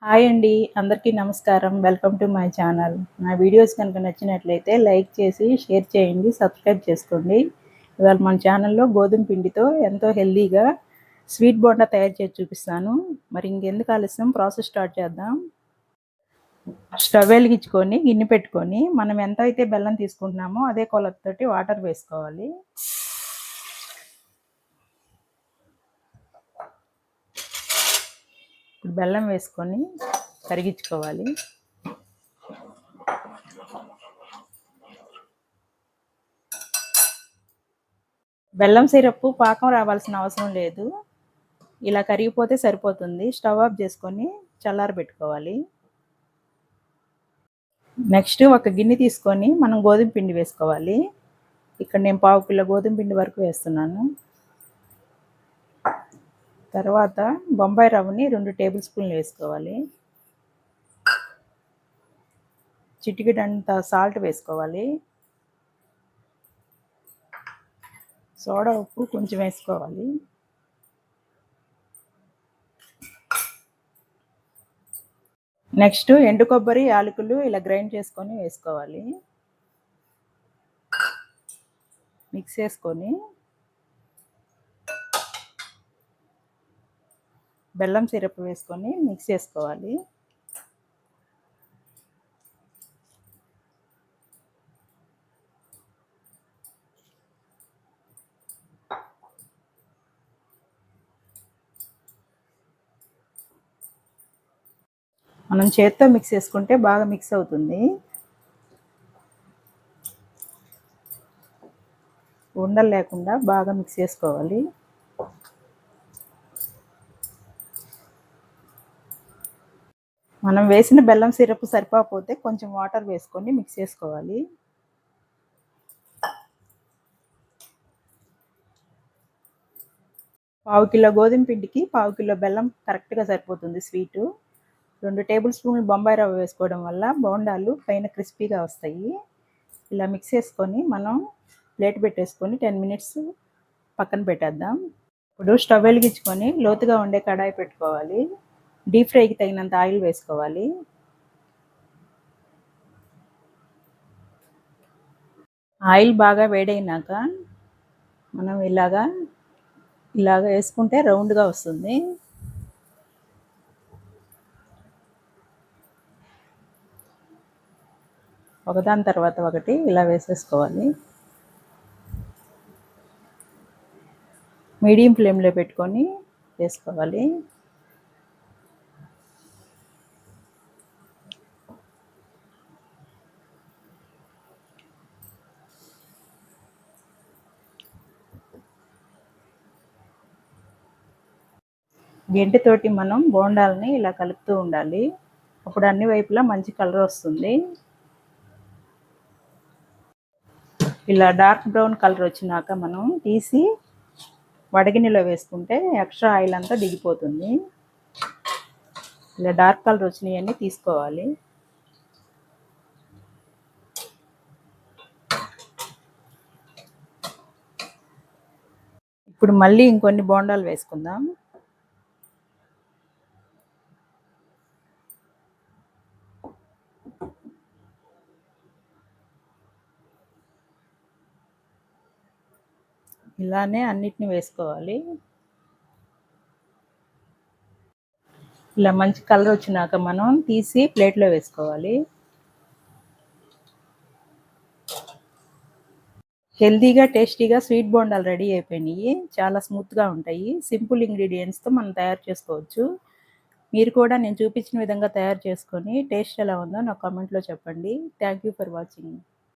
Hi అండి. అందరికీ నమస్కారం. Welcome to my channel. నా వీడియోస్ కనుక నచ్చినట్లయితే లైక్ చేసి, షేర్ చేయండి, సబ్స్క్రైబ్ చేసుకోండి. ఇవాళ మన ఛానల్‌లో గోధుమ పిండితో ఎంతో హెల్తీగా స్వీట్ బోండా తయారు చేసి చూపిస్తాను. మరి ఇంకెందుకు ఆలస్యం ప్రాసెస్ స్టార్ట్ చేద్దాం. స్టవ్ వెలిగించుకొని, గిన్నె పెట్టుకొని, మనం ఎంత అయితే బెల్లం తీసుకుంటున్నామో అదే కొలతతోటి వాటర్ వేసుకోవాలి. ఇప్పుడు బెల్లం వేసుకొని కరిగించుకోవాలి. బెల్లం సిరప్ పాకం రావాల్సిన అవసరం లేదు. ఇలా కరిగిపోతే సరిపోతుంది. స్టవ్ ఆఫ్ చేసుకొని చల్లారబెట్టుకోవాలి. నెక్స్ట్ ఒక గిన్నె తీసుకొని మనం గోధుమ పిండి వేసుకోవాలి. ఇక్కడ నేను పావు కిలో గోధుమ పిండి వరకు వేస్తున్నాను. తర్వాత బొంబాయి రవ్వని 2 టేబుల్ స్పూన్లు వేసుకోవాలి. చిటికెడంత సాల్ట్ వేసుకోవాలి. సోడా ఉప్పు కొంచెం వేసుకోవాలి. నెక్స్ట్ ఎండు కొబ్బరి, యాలకులు ఇలా గ్రైండ్ చేసుకొని వేసుకోవాలి. మిక్స్ చేసుకొని బెల్లం సిరప్ వేసుకొని మిక్స్ చేసుకోవాలి. మనం చేత్తో మిక్స్ చేసుకుంటే బాగా మిక్స్ అవుతుంది. ఉండలు లేకుండా బాగా మిక్స్ చేసుకోవాలి. మనం వేసిన బెల్లం సిరప్ సరిపోకపోతే కొంచెం వాటర్ వేసుకొని మిక్స్ చేసుకోవాలి. పావు కిలో గోధుమ పిండికి పావు కిలో బెల్లం కరెక్ట్గా సరిపోతుంది స్వీటు. 2 టేబుల్ స్పూన్లు బొంబాయి రవ్వ వేసుకోవడం వల్ల బోండాలు పైన క్రిస్పీగా వస్తాయి. ఇలా మిక్స్ చేసుకొని మనం ప్లేట్ పెట్టేసుకొని 10 మినిట్స్ పక్కన పెట్టేద్దాం. ఇప్పుడు స్టవ్ వెలిగించుకొని లోతుగా ఉండే కడాయి పెట్టుకోవాలి. డీప్ ఫ్రైకి తగినంత ఆయిల్ వేసుకోవాలి. ఆయిల్ బాగా వేడైనాక మనం ఇలాగా వేసుకుంటే రౌండ్గా వస్తుంది. ఒకదాని తర్వాత ఒకటి ఇలా వేసేసుకోవాలి. మీడియం ఫ్లేమ్లో పెట్టుకొని వేసుకోవాలి. గెంటితోటి మనం బోండాలని ఇలా కలుపుతూ ఉండాలి. అప్పుడు అన్ని వైపులా మంచి కలర్ వస్తుంది. ఇలా డార్క్ బ్రౌన్ కలర్ వచ్చినాక మనం తీసి వడగిన్నెలో వేసుకుంటే ఎక్స్ట్రా ఆయిల్ అంతా దిగిపోతుంది. ఇలా డార్క్ కలర్ వచ్చినవన్నీ తీసుకోవాలి. ఇప్పుడు మళ్ళీ ఇంకొన్ని బోండాలు వేసుకుందాం. ఇలానే అన్నిటిని వేసుకోవాలి. ఇలా మంచి కలర్ వచ్చినాక మనం తీసి ప్లేట్లో వేసుకోవాలి. హెల్తీగా టేస్టీగా స్వీట్ బోండాలు రెడీ అయిపోయినాయి. చాలా స్మూత్గా ఉంటాయి. సింపుల్ ఇంగ్రీడియంట్స్తో మనం తయారు చేసుకోవచ్చు. మీరు కూడా నేను చూపించిన విధంగా తయారు చేసుకొని టేస్ట్ ఎలా ఉందో నాకు కామెంట్లో చెప్పండి. Thank you for watching.